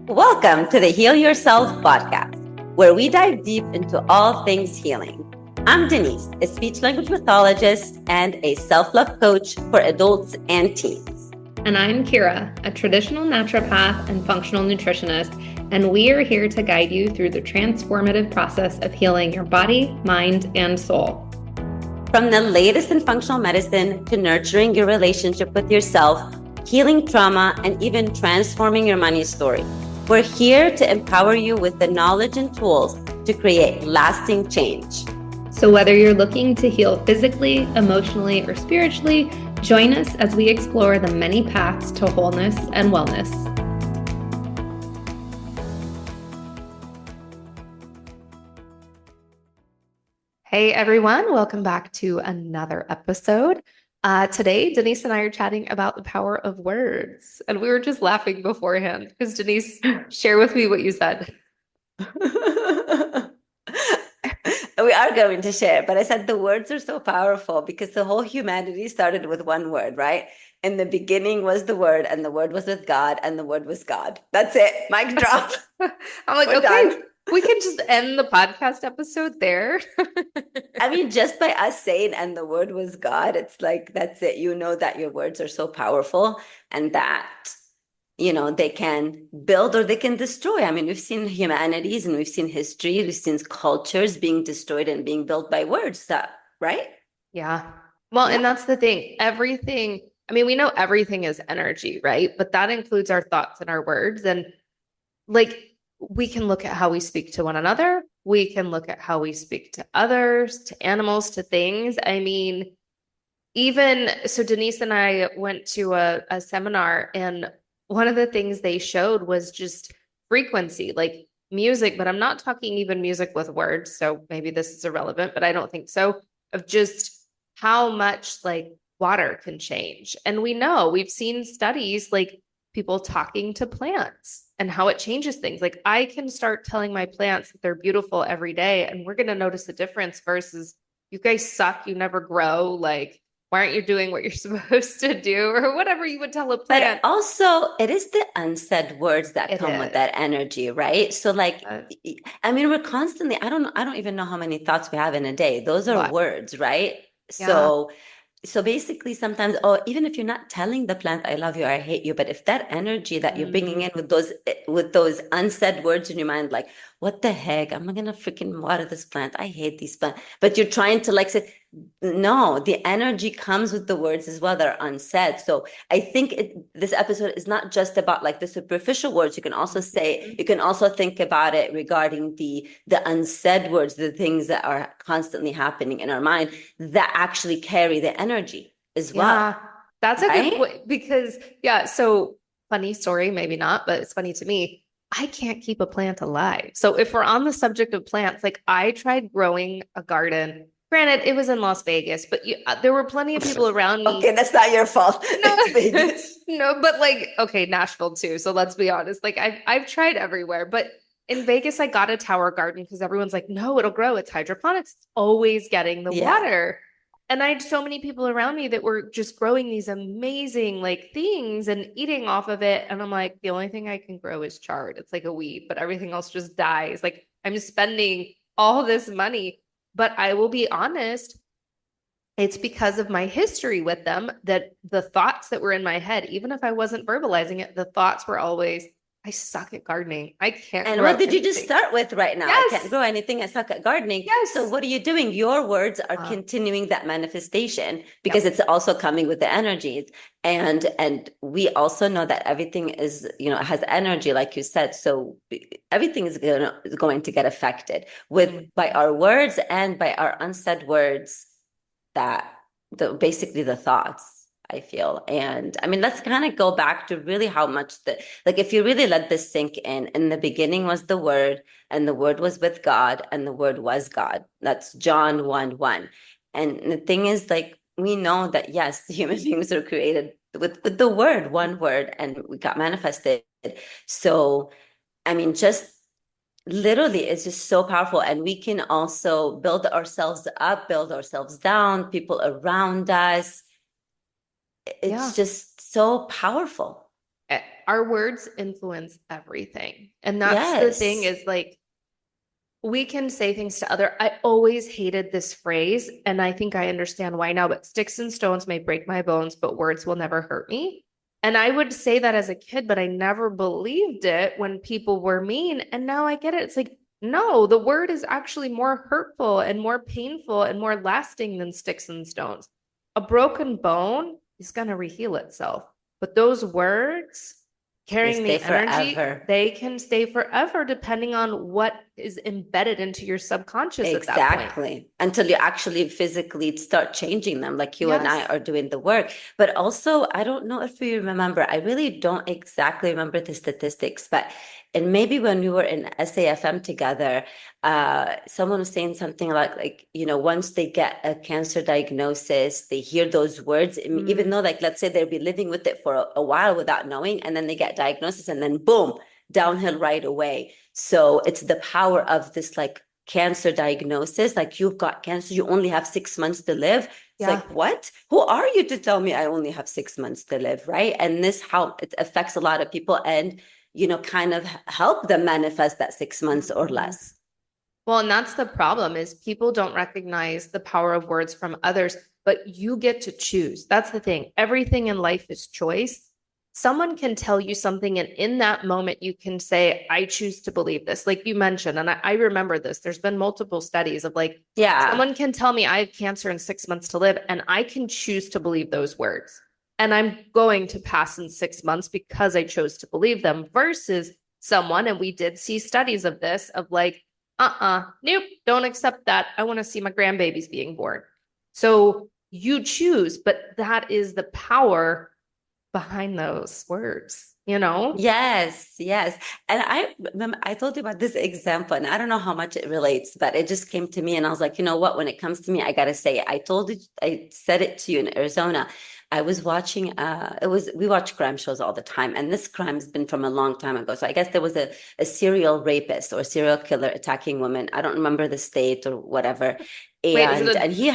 Welcome to the Heal Yourself podcast, where we dive deep into all things healing. I'm Denise, a speech language pathologist and a self-love coach for adults and teens. And I'm Kira, a traditional naturopath and functional nutritionist, and we are here to guide you through the transformative process of healing your body, mind, and soul. From the latest in functional medicine to nurturing your relationship with yourself, healing trauma, and even transforming your money story, we're here to empower you with the knowledge and tools to create lasting change. So whether you're looking to heal physically, emotionally, or spiritually, join us as we explore the many paths to wholeness and wellness. Hey everyone, welcome back to another episode. Today, Denise and I are chatting about the power of words. And we were just laughing beforehand because Denise, share with me what you said. We are going to share, but I said the words are so powerful because the whole humanity started with one word, right? In the beginning was the word, and the word was with God, and the word was God. That's it. Mic drop. I'm like, We're okay, done. we can just end the podcast episode there. I mean, just by us saying, and the word was God, it's like, that's it. You know that your words are so powerful and that, they can build or they can destroy. I mean, we've seen humanities and we've seen history, we've seen cultures being destroyed and being built by words, right? Yeah. Well, and that's the thing. Everything, I mean, we know everything is energy, right? But that includes our thoughts and our words. And like, we can look at how we speak to one another. We can look at how we speak to others, to animals, to things. I mean, even so, Denise and I went to a seminar, and one of the things they showed was just frequency, like music, but I'm not talking even music with words. So maybe this is irrelevant, but I don't think so. Of just how much like water can change. And we know we've seen studies like people talking to plants and how it changes things. Like I can start telling my plants that they're beautiful every day, and we're going to notice a difference versus you guys suck, you never grow. Like, why aren't you doing what you're supposed to do or whatever you would tell a plant? But also, it is the unsaid words that come with that energy, right? So, like, I mean, we're constantly, I don't even know how many thoughts we have in a day. Those are words, right? Yeah. So basically sometimes, even if you're not telling the plant I love you or I hate you, but if that energy that you're bringing in with those unsaid words in your mind, like, what the heck, I'm not gonna freaking water this plant, I hate these plants, but you're trying to like say no, the energy comes with the words as well that are unsaid. So I think this episode is not just about like the superficial words. You can also say, you can also think about it regarding the unsaid words, the things that are constantly happening in our mind that actually carry the energy as well. Yeah, that's a good point because so funny story, maybe not, but it's funny to me. I can't keep a plant alive. So if we're on the subject of plants, like I tried growing a garden. Granted, it was in Las Vegas, but there were plenty of people around me. Okay, that's not your fault. No, it's Vegas. No, but like, okay, Nashville too. So let's be honest. Like I've tried everywhere, but in Vegas, I got a tower garden because everyone's like, no, it'll grow. It's hydroponics. It's always getting the water. And I had so many people around me that were just growing these amazing like things and eating off of it. And I'm like, the only thing I can grow is chard. It's like a weed, but everything else just dies. Like I'm spending all this money. But I will be honest, it's because of my history with them that the thoughts that were in my head, even if I wasn't verbalizing it, the thoughts were always, I suck at gardening. I can't. And what did you just start with right now? Yes. I can't grow anything. I suck at gardening. Yes. So what are you doing? Your words are continuing that manifestation because it's also coming with the energies. And we also know that everything is, has energy, like you said. So everything is going to get affected by our words and by our unsaid words that basically the thoughts. I feel. And I mean, let's kind of go back to really how much like if you really let this sink in the beginning was the word, and the word was with God, and the word was God. That's John 1:1. And the thing is, like, we know that yes, human beings are created with the word, one word, and we got manifested. So, I mean, just literally it's just so powerful, and we can also build ourselves up, build ourselves down, people around us. It's just so powerful. Our words influence everything. And that's the thing Yes. is like, we can say things to other. I always hated this phrase, and I think I understand why now, but sticks and stones may break my bones, but words will never hurt me. And I would say that as a kid, but I never believed it when people were mean. And now I get it. It's like, no, the word is actually more hurtful and more painful and more lasting than sticks and stones. A broken bone is going to reheal itself. But those words, They carrying stay the energy, forever. they can stay forever depending on what is embedded into your subconscious at that point. Exactly. Until you actually physically start changing them, like you and I Yes. are doing the work. But also, I don't know if you remember, I really don't exactly remember the statistics, but and maybe when we were in SAFM together, someone was saying something like, once they get a cancer diagnosis, they hear those words, even though, like, let's say they'll be living with it for a while without knowing, and then they get diagnosis, and then boom, downhill right away. So it's the power of this like cancer diagnosis, like you've got cancer, you only have 6 months to live. It's Yeah. like, what? Who are you to tell me I only have 6 months to live, right? And this how it affects a lot of people, and kind of help them manifest that 6 months or Mhm. less. Well, and that's the problem is people don't recognize the power of words from others, but you get to choose. That's the thing. Everything in life is choice. Someone can tell you something, and in that moment, you can say, I choose to believe this. Like you mentioned, and I remember this. There's been multiple studies of like, Yeah. someone can tell me I have cancer and 6 months to live, and I can choose to believe those words. And I'm going to pass in 6 months because I chose to believe them versus someone, and we did see studies of this, of like, nope, don't accept that. I want to see my grandbabies being born. So you choose, but that is the power behind those words, you know? Yes, yes. And I remember I told you about this example, and I don't know how much it relates, but it just came to me, and I was like, you know what? When it comes to me, I gotta say it. I said it to you in Arizona. I was watching, we watch crime shows all the time, and this crime's been from a long time ago. So I guess there was a serial rapist or serial killer attacking women. I don't remember the state or whatever. Wait, is it And he,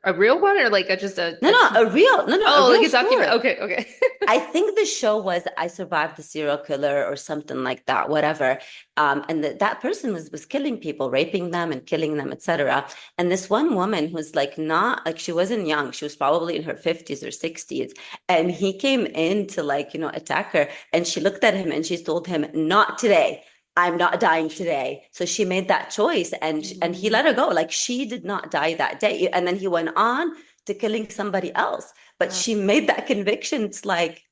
a real one or like just no, a no, TV? a Oh, like real a document. story. Okay, okay. I think the show was I Survived the Serial Killer or something like that, whatever. And that person was killing people, raping them and killing them, etc. And this one woman who's like not like she wasn't young, she was probably in her 50s or 60s. And he came in to like, attack her. And she looked at him and she told him, not today. I'm not dying today. So she made that choice, and he let her go. Like she did not die that day. And then he went on to killing somebody else, but Yeah, she made that conviction. It's like,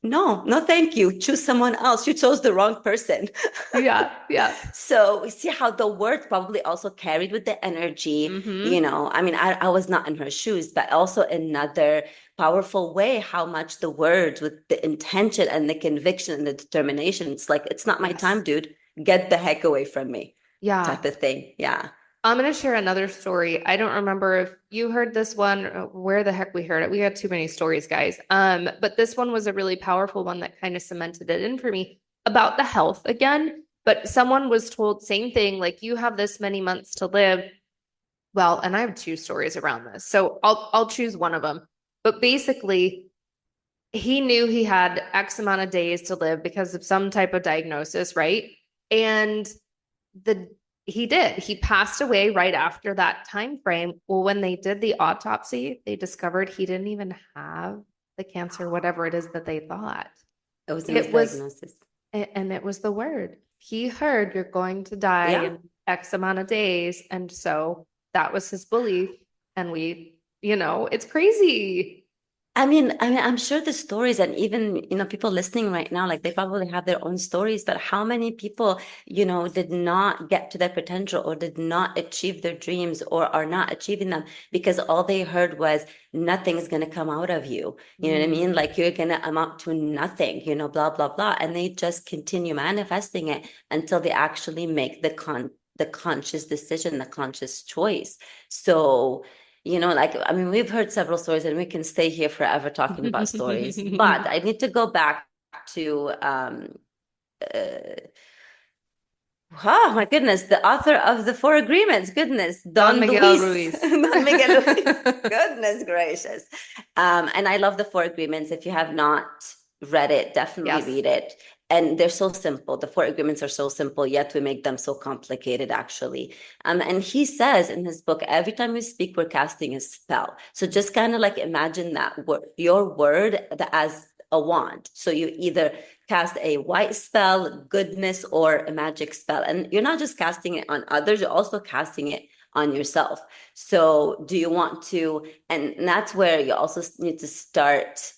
no, no, thank you. Choose someone else. You chose the wrong person. yeah, yeah. So we see how the word probably also carried with the energy. Mm-hmm. I mean, I was not in her shoes, but also another powerful way how much the words with the intention and the conviction and the determination. It's like, it's not my Yes. time, dude. Get the heck away from me, Yeah. type of thing. Yeah. I'm going to share another story. I don't remember if you heard this one, where the heck we heard it. We got too many stories, guys. But this one was a really powerful one that kind of cemented it in for me about the health again. But someone was told same thing, like you have this many months to live. Well, and I have two stories around this. So I'll choose one of them. But basically, he knew he had X amount of days to live because of some type of diagnosis, right? And the he did. He passed away right after that time frame. Well, when they did the autopsy, they discovered he didn't even have the cancer, whatever it is that they thought. It was a It was, misdiagnosis. and it was the word. He heard you're going to die Yeah. in X amount of days. And so that was his belief. And it's crazy. I mean, I'm sure the stories, and even, people listening right now, like they probably have their own stories, but how many people, did not get to their potential or did not achieve their dreams or are not achieving them because all they heard was nothing's going to come out of you. You know what I mean? Mm, Like you're going to amount to nothing, blah, blah, blah. And they just continue manifesting it until they actually make the conscious decision, the conscious choice. So, like, I mean, we've heard several stories and we can stay here forever talking about stories, but I need to go back to, uh, oh my goodness, the author of the Four Agreements, goodness, Don Don Miguel Luis, Ruiz. Don Miguel Luis, goodness gracious. And I love the Four Agreements. If you have not read it, definitely Yes. read it. And they're so simple. The four agreements are so simple, yet we make them so complicated, actually. And he says in his book, every time we speak, we're casting a spell. So just kind of like imagine that word, your word as a wand. So you either cast a white spell, goodness, or a magic spell. And you're not just casting it on others, you're also casting it on yourself. So do you want to, and that's where you also need to start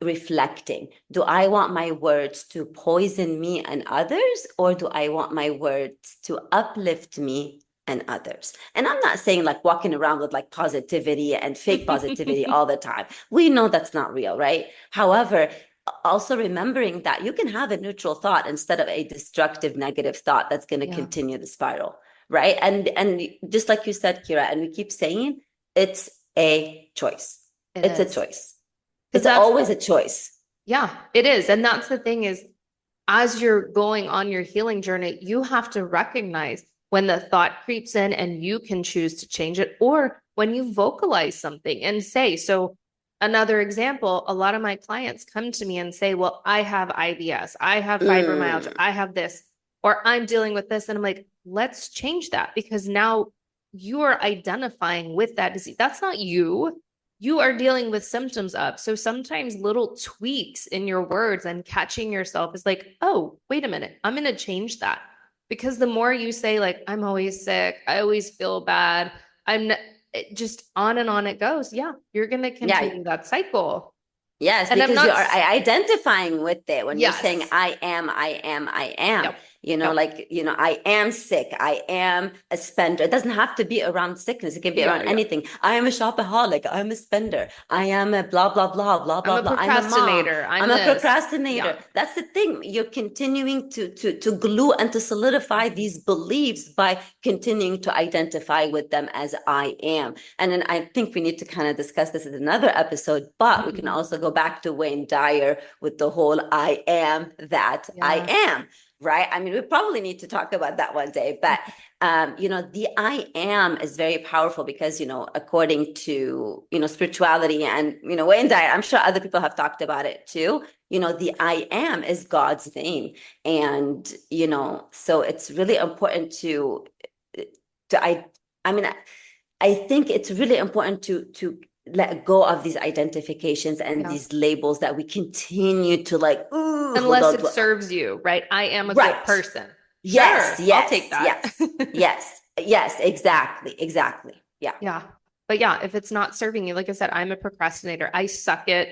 reflecting. Do I want my words to poison me and others, or do I want my words to uplift me and others? And I'm not saying like walking around with like positivity and fake positivity all the time. We know that's not real, right? However, also remembering that you can have a neutral thought instead of a destructive negative thought that's going to Yeah, continue the spiral, right? And just like you said, Kira, and we keep saying, it's a choice. it It's a is. choice. Because It's that's, always a choice. yeah, it is. And that's the thing is, as you're going on your healing journey, you have to recognize when the thought creeps in and you can choose to change it, or when you vocalize something and say, so another example, a lot of my clients come to me and say, well, I have IBS, I have fibromyalgia, Mm. I have this, or I'm dealing with this. And I'm like, let's change that because now you are identifying with that disease. That's not you. You are dealing with symptoms of. So sometimes little tweaks in your words and catching yourself is like, oh, wait a minute, I'm going to change that. Because the more you say, like, I'm always sick, I always feel bad, it just on and on it goes. Yeah, you're going to Yeah. continue that cycle. Yes, And I'm because you not, are identifying with it when you're saying, yes. I am, I am, I am. Yep. You know, Yep. like, I am sick. I am a spender. It doesn't have to be around sickness. It can be Yeah. around Yeah. anything. I am a shopaholic. I'm a spender. I am a blah, blah, blah, blah, I'm blah, a blah. I'm a mom. procrastinator. I'm I'm a this. Yeah. procrastinator. That's the thing. You're continuing to glue and to solidify these beliefs by continuing to identify with them as I am. And then I think we need to kind of discuss this in another episode, but we can also go back to Wayne Dyer with the whole I am that I Yeah. am, right? I mean, we probably need to talk about that one day, but the I am is very powerful because, according to, spirituality and, Wayne Dyer, I'm sure other people have talked about it too. The I am is God's name. And, so it's really important I mean, I think it's really important to let go of these identifications and Yeah. these labels that we continue to like, ooh, hold Unless on it to. serves you, right? I am a good Right. person. Yes, Sure, I'll take yes, that. yes, yes, yes, exactly, exactly. Yeah. Yeah. But yeah, if it's not serving you, like I said, I'm a procrastinator. I suck at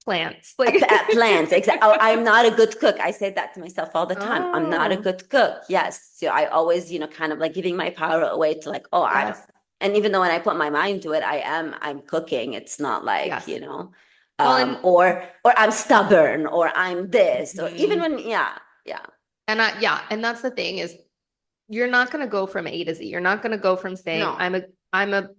plants. Like, At plans, exactly. Oh, I'm not a good cook. I say that to myself all the time. I'm not a oh, good cook. Yes. So I always, kind of like giving my power away to like, oh, I don't. yes. And even though when I put my mind to it, I'm cooking. It's not like, Yes. Well, or I'm stubborn or I'm this, or even mhm. when, yeah, yeah. Yeah, and that's the thing is you're not going to go from A to Z. You're not going to go from saying No.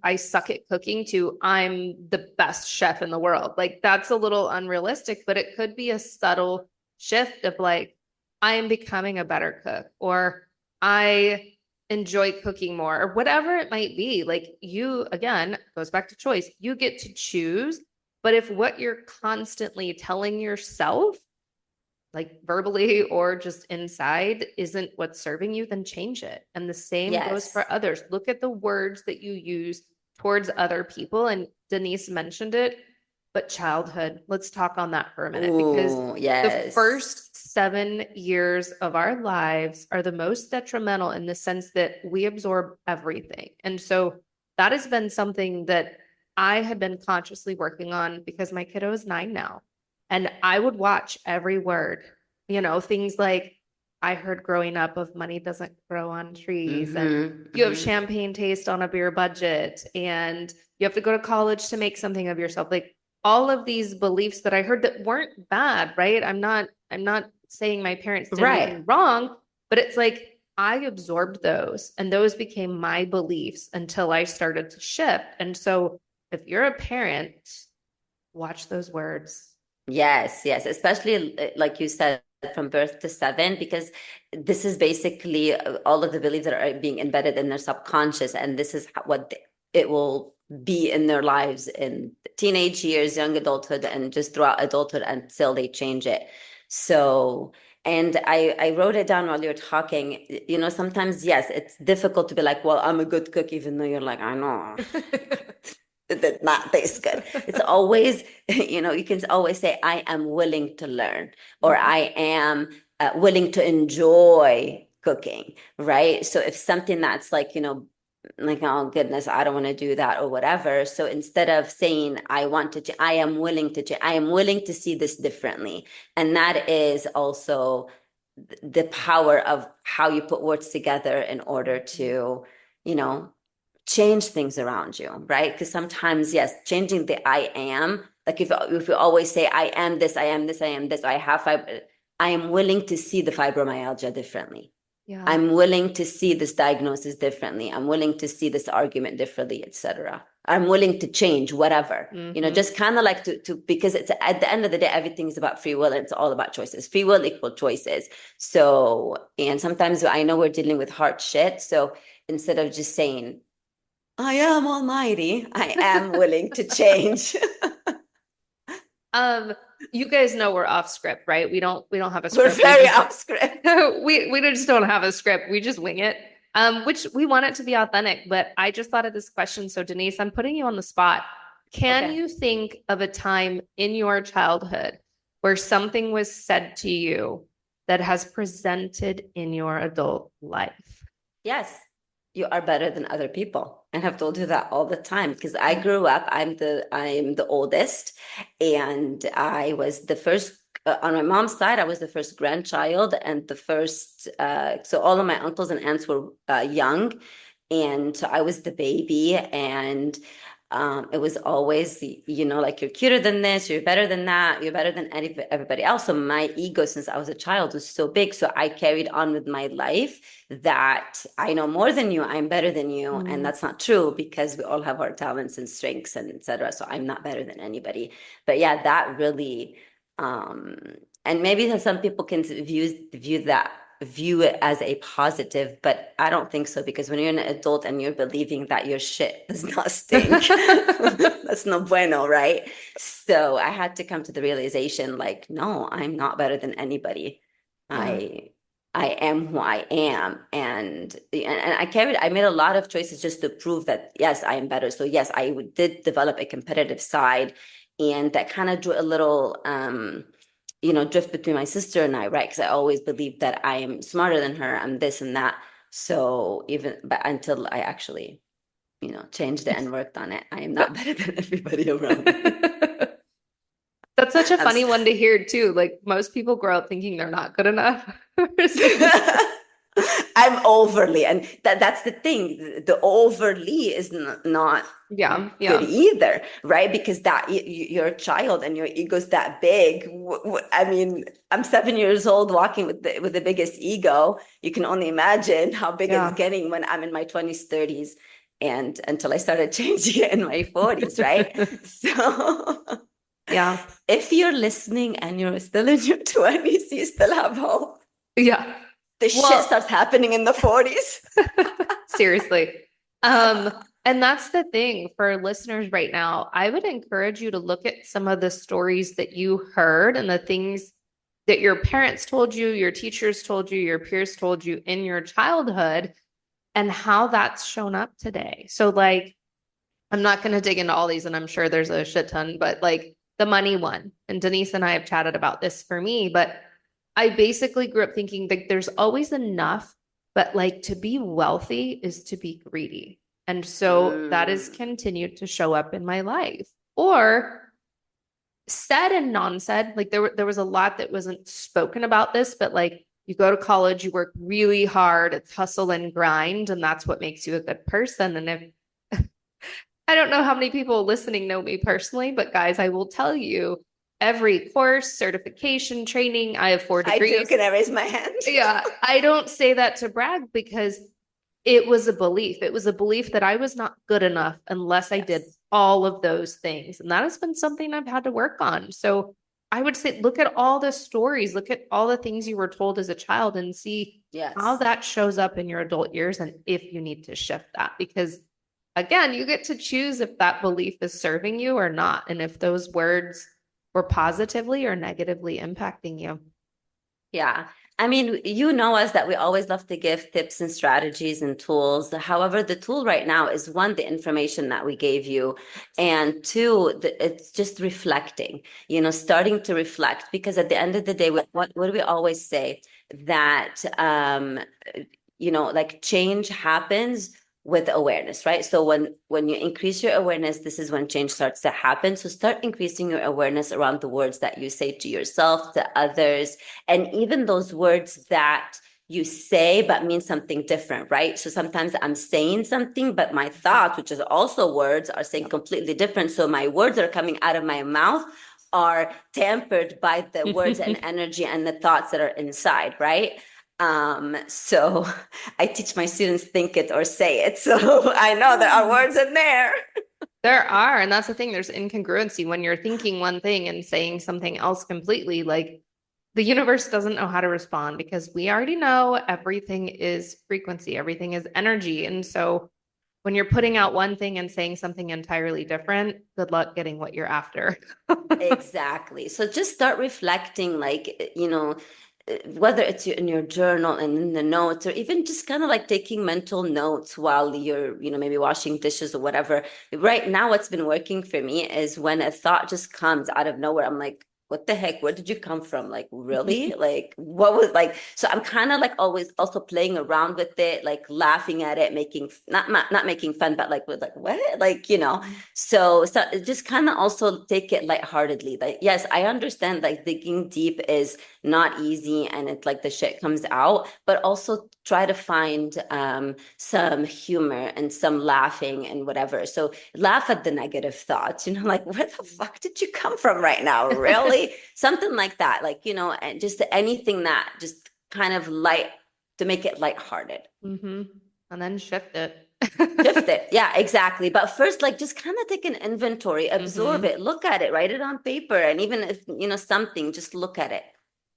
I suck at cooking to I'm the best chef in the world. Like that's a little unrealistic, but it could be a subtle shift of like I am becoming a better cook or I enjoy cooking more or whatever it might be. Like you again goes back to choice. You get to choose, but if what you're constantly telling yourself like verbally or just inside isn't what's serving you, then change it. And the same goes Yes. for others. Look at the words that you use towards other people. And Denise mentioned it, but childhood, let's talk on that for a minute because Ooh, the yes. first 7 years of our lives are the most detrimental in the sense that we absorb everything. And so that has been something that I had been consciously working on because my kiddo is 9 now. And I would watch every word, things like I heard growing up of money doesn't grow on trees and Mm-hmm, you have mm-hmm. champagne taste on a beer budget and you have to go to college to make something of yourself. Like all of these beliefs that I heard that weren't bad, right? I'm not saying my parents did Right. anything wrong, but it's like I absorbed those and those became my beliefs until I started to shift. And so if you're a parent, watch those words. Yes, yes, especially like you said, from birth to seven, because this is basically all of the beliefs that are being embedded in their subconscious, and this is what it will be in their lives in teenage years, young adulthood, and just throughout adulthood until they change it. So, and I wrote it down while you were talking. You know, sometimes, yes, it's difficult to be like, well, I'm a good cook, even though you're like, I know it did not taste good. It's always, you know, you can always say, I am willing to learn, or I am willing to enjoy cooking, right? So if something that's like, you know, like, oh goodness, I don't want to do that or whatever. So instead of saying, I want to, I am willing to, I am willing to see this differently. And that is also the power of how you put words together in order to, you know, change things around you, right? Because sometimes, yes, changing the I am, like if you always say, I am this, I am this, I am this, I have I am willing to see the fibromyalgia differently. Yeah. I'm willing to see this diagnosis differently. I'm willing to see this argument differently, etc. I'm willing to change whatever, you know, just kind of like to, because it's at the end of the day, everything is about free will. And it's all about choices. Free will equal choices. So, and sometimes I know we're dealing with hard shit. So instead of just saying, I am almighty, I am willing to change. You guys know we're off script, right? We don't have a We're script. very off script. We just don't have a script. We just wing it. Which we want it to be authentic, but I just thought of this question. So Denise, I'm putting you on the spot. Can you think of a time in your childhood where something was said to you that has presented in your adult life? Yes, you are better than other people. And I've told you that all the time because I grew up, I'm the oldest, and I was the first on my mom's side, I was the first grandchild and the first so all of my uncles and aunts were young, and so I was the baby, and it was always, you know, like you're cuter than this, you're better than that, you're better than everybody else. So my ego, since I was a child, was so big. So I carried on with my life that I know more than you, I'm better than you. And that's not true because we all have our talents and strengths and etc. So I'm not better than anybody. But yeah, that really, and maybe some people can view it as a positive, but I don't think so, because when you're an adult and you're believing that your shit does not stink, that's no bueno, right? So I had to come to the realization, like, no, I'm not better than anybody. Yeah. I am who I am, and I made a lot of choices just to prove that yes, I am better. So yes, did develop a competitive side, and that kind of drew a little you know, drift between my sister and I, right? Because I always believed that I am smarter than her, I'm this and that. So but until I actually, you know, changed it and worked on it, I am not better than everybody around me. That's such a funny one to hear too. Like most people grow up thinking they're not good enough. I'm overly, and that's the thing. The overly is not Yeah, good either, right? Because that you're a child and your ego's that big. I mean, I'm 7 years old walking with the biggest ego. You can only imagine how big it's getting when I'm in my 20s, 30s, and until I started changing it in my 40s, right? So yeah. if you're listening and you're still in your 20s, you still have hope. Yeah. The shit starts happening in the 40s. Seriously. And that's the thing for listeners right now. I would encourage you to look at some of the stories that you heard and the things that your parents told you, your teachers told you, your peers told you in your childhood, and how that's shown up today. So, like, I'm not going to dig into all these, and I'm sure there's a shit ton, but like the money one, and Denise and I have chatted about this for me, but I basically grew up thinking that there's always enough, but like to be wealthy is to be greedy. And so that has continued to show up in my life. Or said and non-said, like there was a lot that wasn't spoken about this, but like you go to college, you work really hard, it's hustle and grind, and that's what makes you a good person. And if I don't know how many people listening know me personally, but guys, I will tell you every course, certification, training, I have 4 degrees. I do. Can I raise my hand? Yeah, I don't say that to brag because it was a belief. It was a belief that I was not good enough unless I did all of those things. And that has been something I've had to work on. So I would say, look at all the stories, look at all the things you were told as a child and see how that shows up in your adult years and if you need to shift that. Because again, you get to choose if that belief is serving you or not, and if those words were positively or negatively impacting you. Yeah. I mean, you know us that we always love to give tips and strategies and tools. However, the tool right now is one, the information that we gave you, and two, it's just reflecting, starting to reflect. Because at the end of the day, what do we always say? That, like change happens with awareness, right? So when you increase your awareness, this is when change starts to happen. So start increasing your awareness around the words that you say to yourself, to others, and even those words that you say but mean something different, right? So sometimes I'm saying something, but my thoughts, which is also words, are saying completely different. So my words that are coming out of my mouth are tampered by the words and energy and the thoughts that are inside, right? So I teach my students think it or say it. So I know there are words in there. There are, and that's the thing. There's incongruency when you're thinking one thing and saying something else completely. Like the universe doesn't know how to respond because we already know everything is frequency, everything is energy. And so when you're putting out one thing and saying something entirely different, good luck getting what you're after. Exactly. So just start reflecting, whether it's in your journal and in the notes, or even just kind of like taking mental notes while you're, maybe washing dishes or whatever. Right now, what's been working for me is when a thought just comes out of nowhere, I'm like, what the heck? Where did you come from? Like, really? Like, what was like? So I'm kind of like always also playing around with it, like laughing at it, making not making fun, but like with like what? Like, so just kind of also take it lightheartedly. Like, yes, I understand like digging deep is not easy and it's like the shit comes out, but also try to find some humor and some laughing and whatever. So laugh at the negative thoughts, like where the fuck did you come from right now? Really? Something like that. Like, and just anything that just kind of light to make it lighthearted. Mm-hmm. And then shift it. Shift it. Yeah, exactly. But first, like just kind of take an inventory, absorb Mm-hmm. it, look at it, write it on paper. And even if, something, just look at it.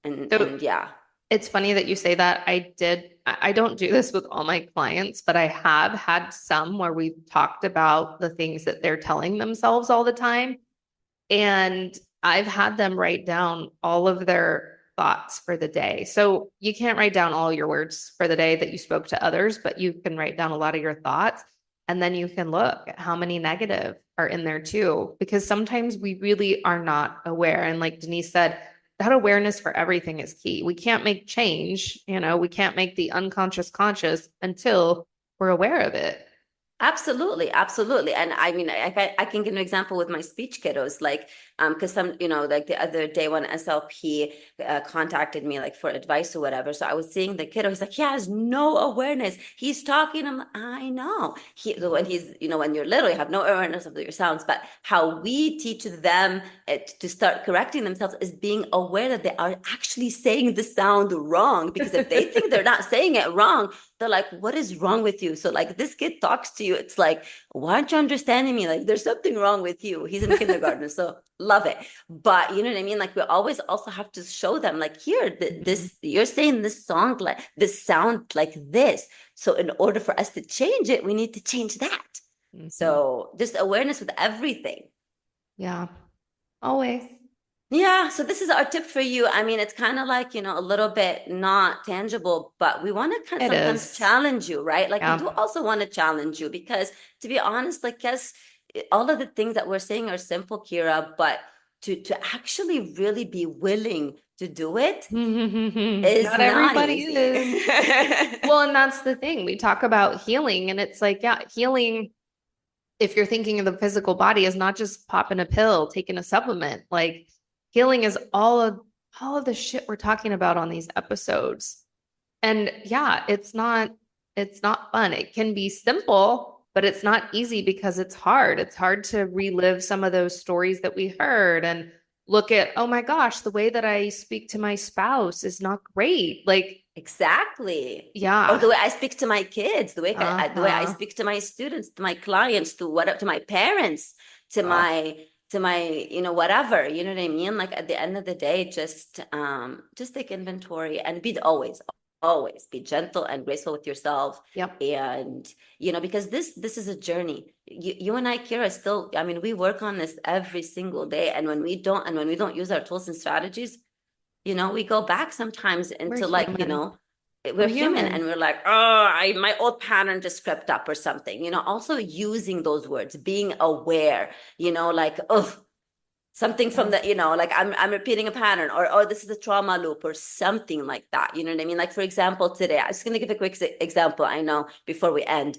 So And yeah. it's funny that you say that. I don't do this with all my clients, but I have had some where we've talked about the things that they're telling themselves all the time. And I've had them write down all of their thoughts for the day. So you can't write down all your words for the day that you spoke to others, but you can write down a lot of your thoughts. And then you can look at how many negative are in there too, because sometimes we really are not aware. And like Denise said, that awareness for everything is key. We can't make change, we can't make the unconscious conscious until we're aware of it. Absolutely, absolutely. And I mean, I can give an example with my speech kiddos, like, because some, like the other day when SLP contacted me, like for advice or whatever. So I was seeing the kiddo, he's like, he has no awareness. He's talking. I'm like, I know. When he's, when you're little, you have no awareness of your sounds. But how we teach them to start correcting themselves is being aware that they are actually saying the sound wrong. Because if they think they're not saying it wrong, they're like, what is wrong with you? So like this kid talks to you, it's like, why aren't you understanding me? Like there's something wrong with you. He's in kindergarten, so love it. But you know what I mean? Like we always also have to show them, like, here, this you're saying this song like this sound like this. So in order for us to change it, we need to change that. Mhm. So just awareness with everything. Yeah, always. Yeah, so this is our tip for you. I mean, it's kind of like, a little bit not tangible, but we want to kind of It sometimes is. challenge you, right? Like we Yeah. do also want to challenge you because to be honest, like yes, all of the things that we're saying are simple, Kira, but to actually really be willing to do it is Not not everybody easy. is. Well, and that's the thing. We talk about healing, and it's like, yeah, healing, if you're thinking of the physical body, is not just popping a pill, taking a supplement. Like healing is all of the shit we're talking about on these episodes. And yeah, it's not fun. It can be simple, but it's not easy because it's hard. It's hard to relive some of those stories that we heard and look at, oh my gosh, the way that I speak to my spouse is not great. Like, Exactly. Or yeah. the way I speak to my kids, the way I Uh-huh. speak to my students, to my clients, to my parents, to Oh, my whatever, you know what I mean? Like at the end of the day, just take inventory and be always always be gentle and graceful with yourself. Yep. And because this is a journey. You and I, Kira, still, I mean, we work on this every single day, and when we don't use our tools and strategies, we go back sometimes We're into, like, human. we're We're human, human. and we're like, oh, my old pattern just crept up or something. Also using those words, being aware, like, oh, something from the, like, I'm repeating a pattern, or, oh, this is a trauma loop, or something like that. You know what I mean? Like, for example, today, I'm just going to give a quick example, I know, before we end.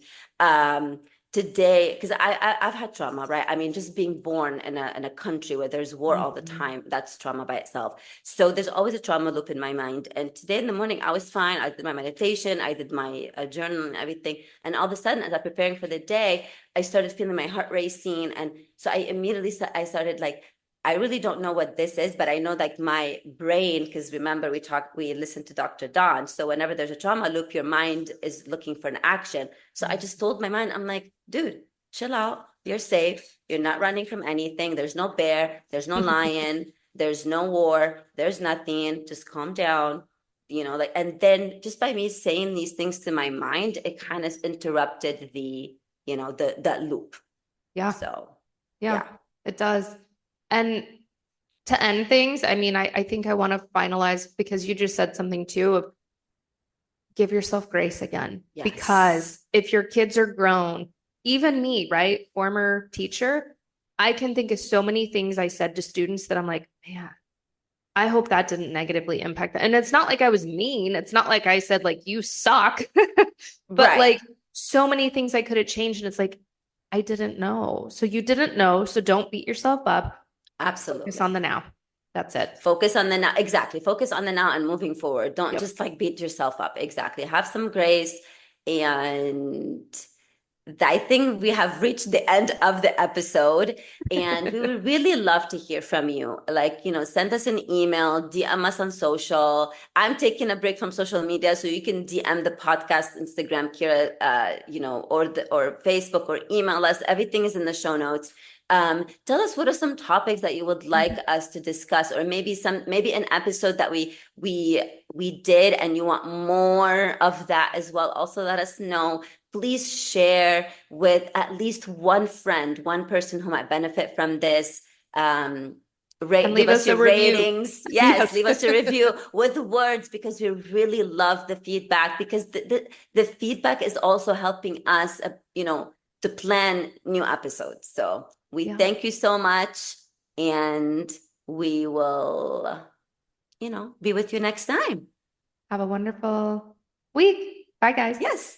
Today, because I've had trauma, right? I mean, just being born in a country where there's war all the time, that's trauma by itself. So there's always a trauma loop in my mind. And today in the morning, I was fine. I did my meditation, I did my journal and everything. And all of a sudden, as I'm preparing for the day, I started feeling my heart racing. And so I immediately started, like, I really don't know what this is, but I know, like, my brain, because remember, we listened to Dr. Don. So whenever there's a trauma loop, your mind is looking for an action. So I just told my mind, I'm like, dude, chill out. You're safe. You're not running from anything. There's no bear. There's no lion. There's no war. There's nothing. Just calm down. Like, and then just by me saying these things to my mind, it kind of interrupted that loop. Yeah. So, Yeah, yeah. it does. And to end things, I mean, I think I want to finalize because you just said something too of give yourself grace again. Yes. Because if your kids are grown, even me, right? Former teacher, I can think of so many things I said to students that I'm like, man, I hope that didn't negatively impact that. And it's not like I was mean. It's not like I said, like, you suck, but Right. like so many things I could have changed. And it's like, I didn't know. So you didn't know. So don't beat yourself up. Focus on Absolutely. the now. That's it. Focus on the now. Exactly. Focus on the now and moving forward. Don't Yep. just, like, beat yourself up. Exactly. Have some grace. And I think we have reached the end of the episode, and we would really love to hear from you. Like, send us an email, DM us on social. I'm taking a break from social media, so you can DM the podcast, Instagram, Kira, or Facebook, or email us. Everything is in the show notes. Tell us, what are some topics that you would like us to discuss, or maybe an episode that we did and you want more of that as well. Also, let us know. Please share with at least one friend, one person who might benefit from this. And Give leave us us a your review. ratings. Yes, Yes. leave us a review with words, because we really love the feedback, because the feedback is also helping us, to plan new episodes. So we Yeah. thank you so much, and we will, be with you next time. Have a wonderful week. Bye, guys. Yes.